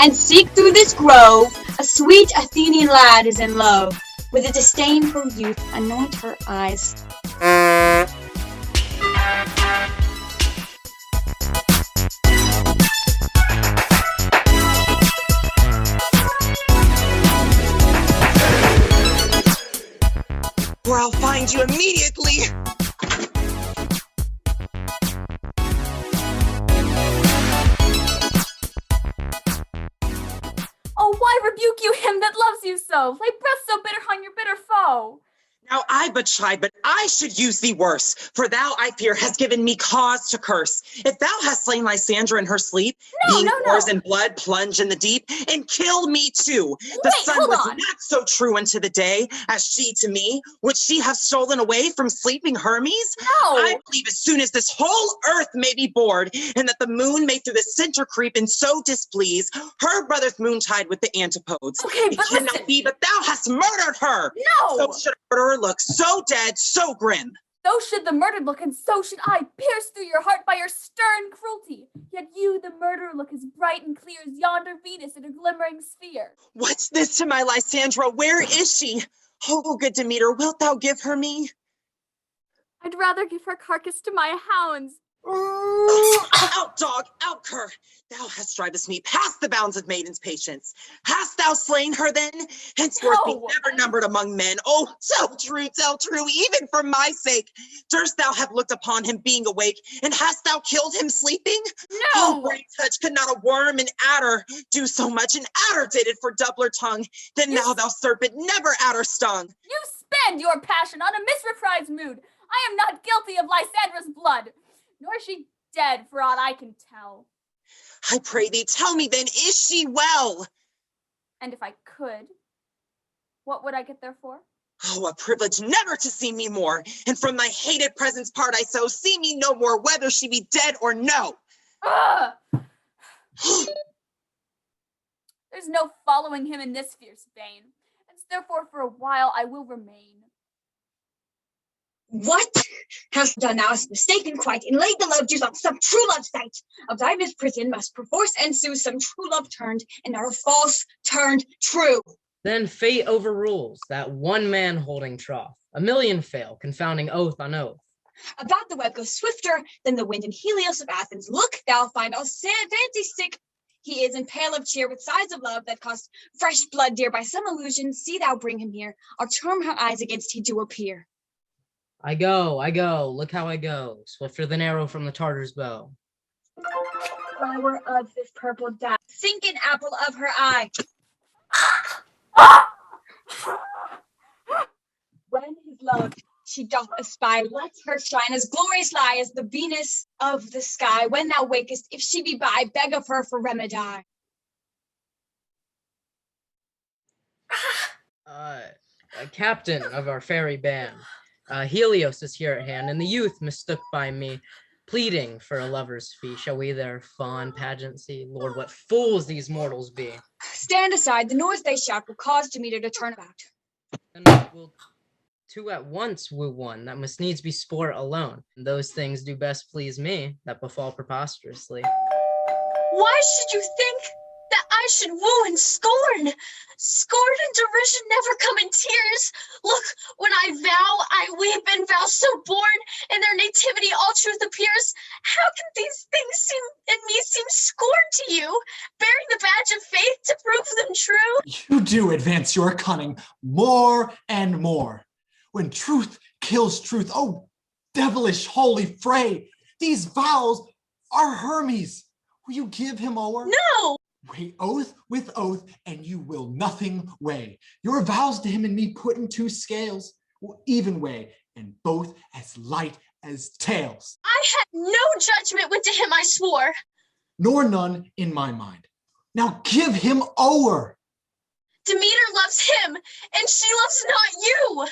and seek through this grove. A sweet Athenian lad is in love. With a disdainful youth, anoint her eyes. Or I'll find you immediately! Oh, why rebuke you him that loves you so? Lay breath so bitter on your bitter foe. Now I but chide, but I should use thee worse, for thou, I fear, hast given me cause to curse. If thou hast slain Lysandra in her sleep, thee whores and blood plunge in the deep, and kill me too. The sun was not so true unto the day as she to me. Would she have stolen away from sleeping Hermes? No. I believe as soon as this whole earth may be bored, and that the moon may through the center creep and so displease, her brother's moontide with the antipodes. Okay, it but cannot listen. be, but thou hast murdered her. No. So should a murderer look, so dead, so grim. So should the murdered look, and so should I, pierced through your heart by your stern cruelty. Yet you, the murderer, look as bright and clear as yonder Venus in her glimmering sphere. What's this to my Lysandra? Where is she? Oh, good Demeter, wilt thou give her me? I'd rather give her carcass to my hounds. Out, dog, out, cur! Thou hast drivest me past the bounds of maiden's patience. Hast thou slain her then? Henceforth be never numbered among men. Oh, tell true, even for my sake. Durst thou have looked upon him being awake, and hast thou killed him sleeping? No! Oh, great touch, could not a worm and adder do so much? An adder did it for doubler tongue. Then now, thou serpent, never adder stung. You spend your passion on a misreprised mood. I am not guilty of Lysandra's blood. Nor is she dead, for aught I can tell. I pray thee, tell me then, is she well? And if I could, what would I get there for? Oh, a privilege never to see me more, and from thy hated presence part I so, see me no more, whether she be dead or no. Ugh! There's no following him in this fierce vein, and therefore for a while I will remain. What hast done? Thou hast mistaken quite, and laid the love juice on some true love sight. Of thy misprision must perforce ensue some true love turned, and our false turned true. Then fate overrules that one man holding troth. A million fail, confounding oath on oath. About the web goes swifter than the wind in Helios of Athens. Look, thou find all vanity sick. He is in pale of cheer with sighs of love that cost fresh blood dear by some illusion. See thou bring him here. I'll charm her eyes against he do appear. I go, look how I go, swifter than arrow from the Tartar's bow. Flower of this purple dye, sinking apple of her eye. When his love she doth espy, let her shine as glorious lie as the Venus of the sky. When thou wakest, if she be by, beg of her for remedy. A captain of our fairy band. Helios is here at hand, and the youth mistook by me, pleading for a lover's fee. Shall we their fond pageant see? Lord, what fools these mortals be. Stand aside, the noise they shout will cause Demeter to turn about. Then we'll two at once woo one, that must needs be sport alone. And those things do best please me, that befall preposterously. Why should you think that I should woo and scorn? Scorn and derision never come in tears. Look, when I vow, I weep and vow so born, in their nativity all truth appears. How can these things seem scorn to you, bearing the badge of faith to prove them true? You do advance your cunning more and more. When truth kills truth, oh, devilish holy fray, these vows are Hermes. Will you give him o'er? No! Weigh oath with oath, and you will nothing weigh. Your vows to him and me put in two scales will even weigh, and both as light as tails. I had no judgment when to him I swore. Nor none in my mind. Now give him o'er. Demeter loves him, and she loves not you.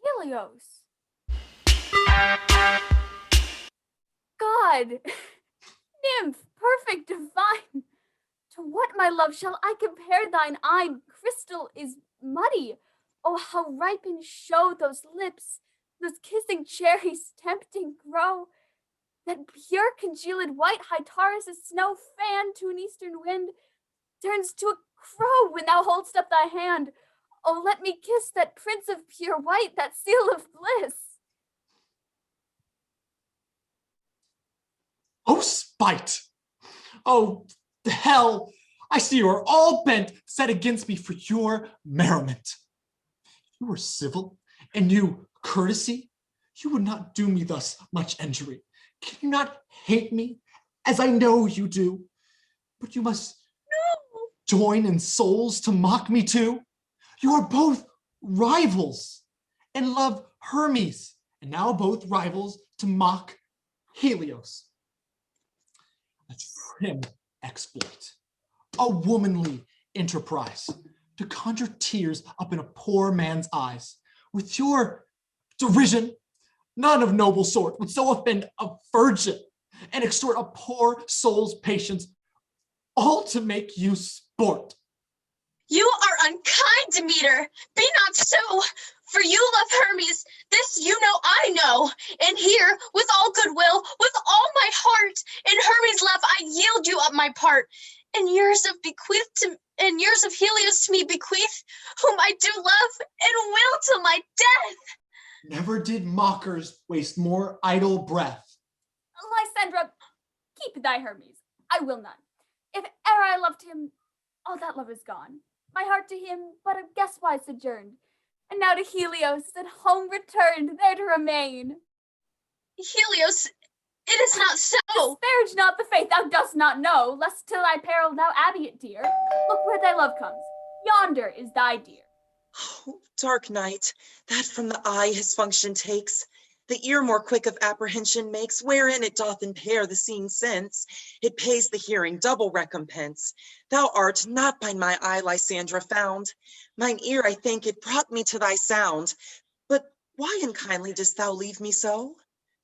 Helios. God, nymph, perfect, divine, to what, my love, shall I compare thine eye? Crystal is muddy. Oh, how ripe in show those lips, those kissing cherries tempting grow. that pure congealed white high Taurus' snow fan to an eastern wind turns to a crow when thou hold'st up thy hand. Oh, let me kiss that prince of pure white, that seal of bliss. Oh, spite! Oh, the hell! I see you are all bent, set against me for your merriment. You were civil, and you courtesy. You would not do me thus much injury. Can you not hate me, as I know you do? But you must join in souls to mock me too. You are both rivals, and love Hermes, and now both rivals to mock Helios. A trim exploit, a womanly enterprise, to conjure tears up in a poor man's eyes. With your derision, none of noble sort would so offend a virgin and extort a poor soul's patience, all to make you sport. You are unkind, Demeter. Be not so, for you love Hermes. This you know I know. And here, with all goodwill, with all my heart, in Hermes' love I yield you up my part. And years of Helios to me bequeath, whom I do love and will till my death. Never did mockers waste more idle breath. Lysandra, keep thy Hermes. I will none. If e'er I loved him, all that love is gone. My heart to him but a guest-wise sojourned, and now to Helios at home returned, there to remain. Helios, it is not so. Disparage not the faith thou dost not know, lest till thy peril thou abby it, dear. Look where thy love comes. Yonder is thy dear. Oh, dark night, that from the eye his function takes, the ear more quick of apprehension makes, wherein it doth impair the seeing sense, it pays the hearing double recompense. Thou art not by my eye, Lysandra, found. Mine ear, I think, it brought me to thy sound. But why unkindly dost thou leave me so?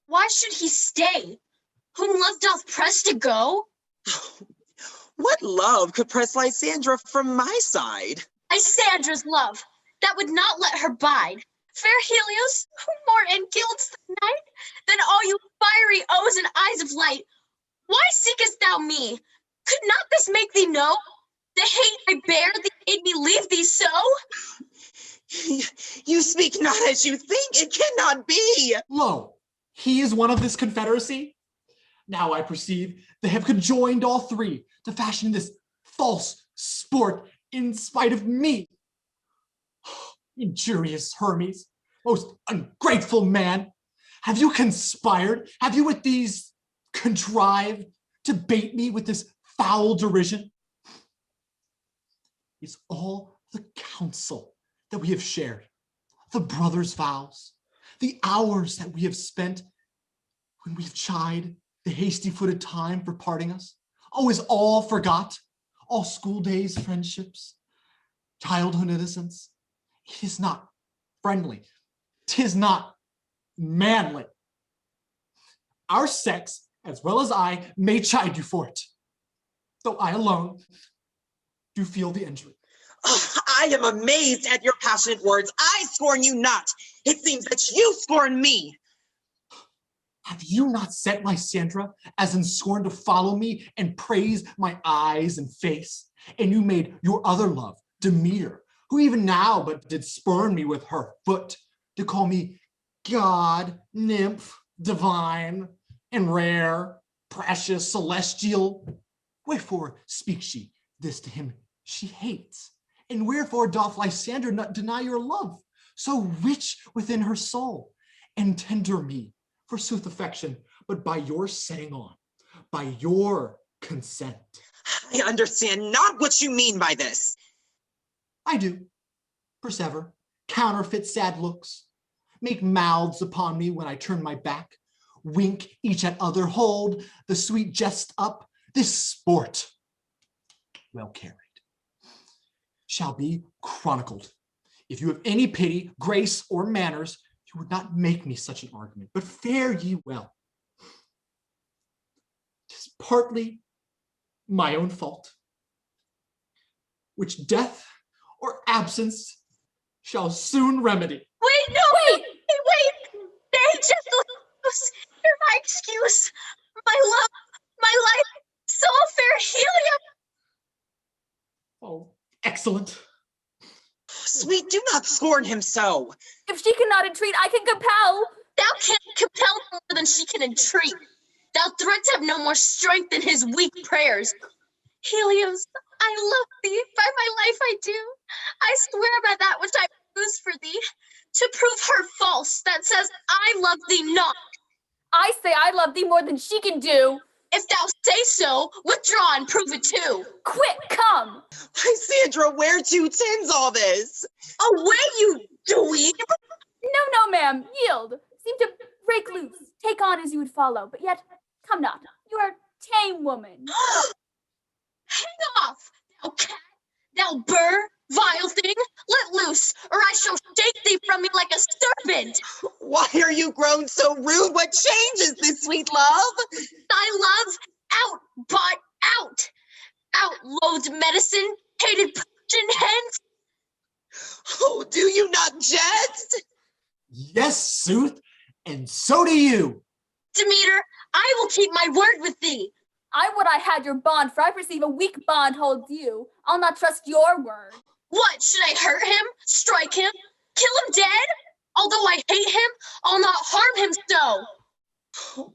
Why should he stay, whom love doth press to go? What love could press Lysandra from my side? Lysandra's love, that would not let her bide. Fair Helios, who more engilds the night than all you fiery O's and eyes of light? Why seekest thou me? Could not this make thee know the hate I bear thee made me leave thee so? You speak not as you think. It cannot be. Lo, he is one of this confederacy. Now I perceive they have conjoined all three to fashion this false sport in spite of me. Injurious Hermes, most ungrateful man, have you conspired? Have you with these contrived to bait me with this foul derision? It's all the counsel that we have shared, the brothers' vows, the hours that we have spent when we've chid the hasty-footed time for parting us. Oh, is all forgot? All school days, friendships, childhood innocence? It is not friendly. 'Tis not manly. Our sex, as well as I, may chide you for it, though I alone do feel the injury. Oh, I am amazed at your passionate words. I scorn you not. It seems that you scorn me. Have you not set Lysandra as in scorn to follow me and praise my eyes and face? And you made your other love, Demeter, who even now but did spurn me with her foot, to call me God, nymph, divine, and rare, precious, celestial. Wherefore speaks she this to him she hates? And wherefore doth Lysandra not deny your love, so rich within her soul, and tender me, forsooth affection, but by your setting on, by your consent? I understand not what you mean by this. I do. Persever, counterfeit sad looks, make mouths upon me when I turn my back, wink each at other, hold the sweet jest up. This sport, well carried, shall be chronicled. If you have any pity, grace, or manners, you would not make me such an argument, but fare ye well. 'Tis partly my own fault, which death or absence shall soon remedy. Wait, no, wait! They just hear my excuse. My love, my life, so fair Helium. Oh, excellent. Sweet, do not scorn him so. If she cannot entreat, I can compel. Thou canst compel more than she can entreat. Thou threats have no more strength than his weak prayers. Helios, I love thee, by my life I do. I swear by that which I choose for thee, to prove her false that says I love thee not. I say I love thee more than she can do. If thou say so, withdraw and prove it too. Quick, come. Lysandra, where to tends all this? Away, you dweeb! No, ma'am, yield. Seem to break loose. Take on as you would follow, but yet come not. You are a tame woman. Hang off, thou cat, thou burr, vile thing. Let loose, or I shall shake thee from me like a serpent. Why are you grown so rude? What changes this sweet love? Thy love, out, but out. Out, loathed medicine, hated potion, hence. Oh, do you not jest? Yes, sooth, and so do you. Demeter, I will keep my word with thee. I would I had your bond, for I perceive a weak bond holds you. I'll not trust your word. What, should I hurt him, strike him, kill him dead? Although I hate him, I'll not harm him so.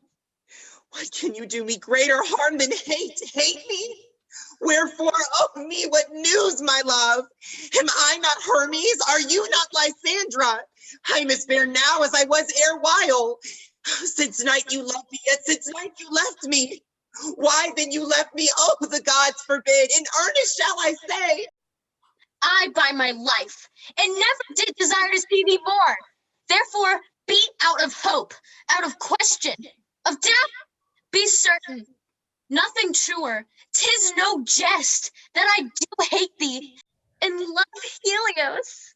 Why can you do me greater harm than hate? Hate me? Wherefore, oh me, what news, my love? Am I not Hermes? Are you not Lysandra? I'm as fair now as I was ere while. Since night you loved me, yet since night you left me. Why then you left me? Oh, the gods forbid. In earnest shall I say. I, by my life, and never did desire to see thee more. Therefore, be out of hope, out of question, of doubt. Be certain, nothing truer. 'Tis no jest that I do hate thee and love Helios.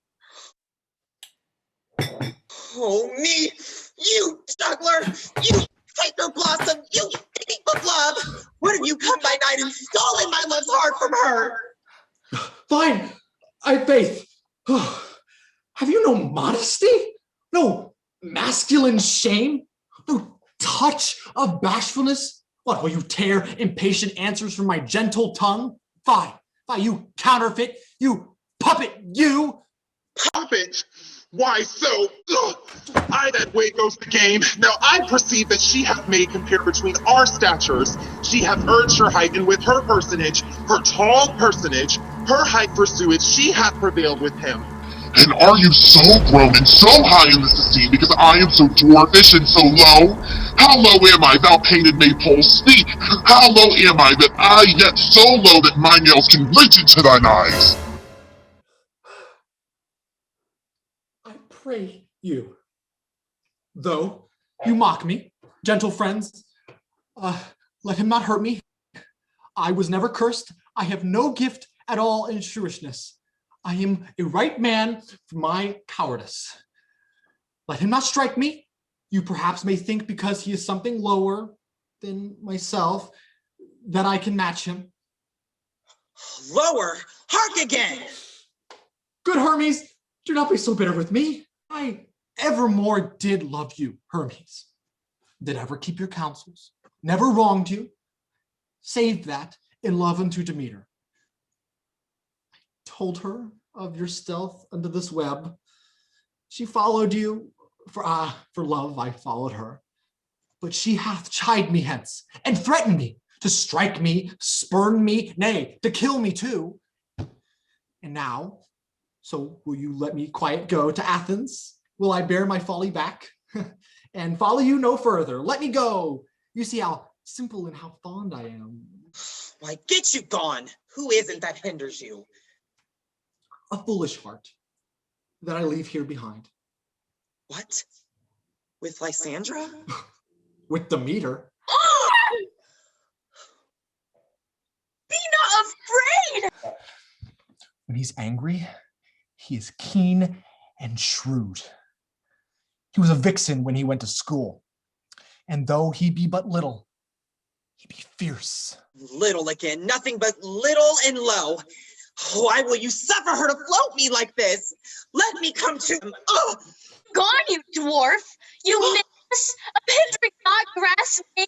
Oh me, you juggler, you hyper blossom, you thief of love. What have you come by night and stolen my love's heart from her? Fine, I have faith. Have you no modesty? No masculine shame? No touch of bashfulness? What, will you tear impatient answers from my gentle tongue? Fie, you counterfeit, you puppet, you! Puppet? Why so? Ugh. Aye, that way goes the game. Now I perceive that she hath made compare between our statures. She hath urged her height, and with her personage, her tall personage, her height pursued, she hath prevailed with him. And are you so grown and so high in this esteem because I am so dwarfish and so low? How low am I, thou painted maypole? Speak! How low am I, that I yet so low that my nails can reach into thine eyes? I pray you. Though you mock me, gentle friends, let him not hurt me. I was never cursed. I have no gift at all in shrewishness. I am a right man for my cowardice. Let him not strike me. You perhaps may think because he is something lower than myself that I can match him. Lower, hark again. Good Hermes, do not be so bitter with me. I evermore did love you, Hermes. Did ever keep your counsels, never wronged you, save that in love unto Demeter. Told her of your stealth under this web. She followed you, for love I followed her. But she hath chid me hence, and threatened me to strike me, spurn me, nay, to kill me too. And now, so will you let me quiet go to Athens? Will I bear my folly back, and follow you no further? Let me go. You see how simple and how fond I am. Why, get you gone. Who isn't that hinders you? A foolish heart that I leave here behind. What? With Lysandra? With Demeter. Be not afraid! When he's angry, he is keen and shrewd. He was a vixen when he went to school. And though he be but little, he be fierce. Little again, nothing but little and low. Why will you suffer her to float me like this? Let me come to him. Oh, Gone, you dwarf! You A Pedric not grass made?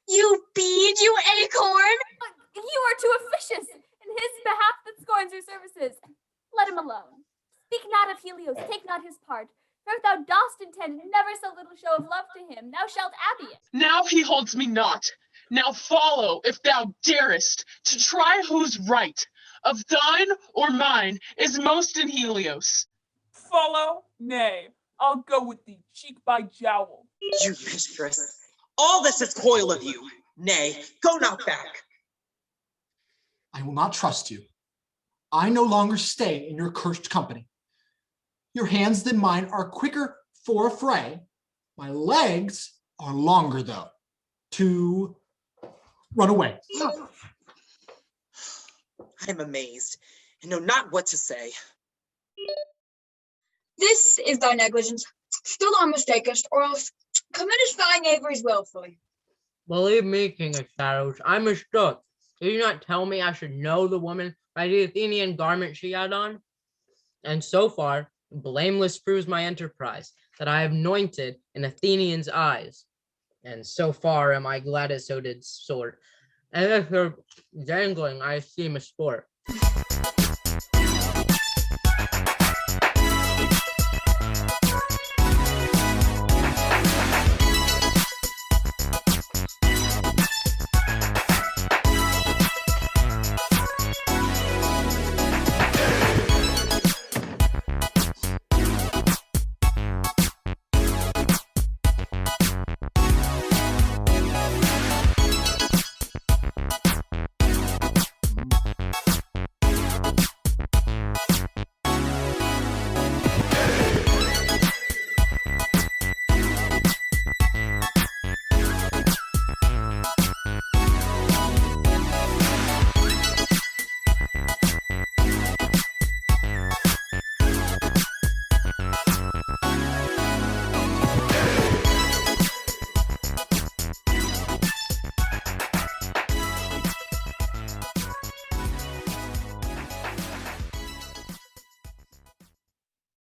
You bead, you acorn! But you are too officious. In his behalf that scorns your services. Let him alone. Speak not of Helios, take not his part. For if thou dost intend never so little show of love to him, thou shalt abby it. Now he holds me not. Now follow, if thou darest, to try who's right. Of thine or mine is most in Helios. Follow? Nay, I'll go with thee, cheek by jowl. You mistress, all this is coil of you. Nay, go not back. I will not trust you. I no longer stay in your cursed company. Your hands than mine are quicker for a fray. My legs are longer, though, to run away. I am amazed and know not what to say. This is thy negligence. Still thou mistakest, or else committest thy knaveries willfully. Believe me, King of Shadows, I mistook. Did you not tell me I should know the woman by the Athenian garment she had on? And so far, blameless proves my enterprise, that I have anointed an Athenian's eyes. And so far am I glad it so did sort. And if you're dangling, I esteem a sport.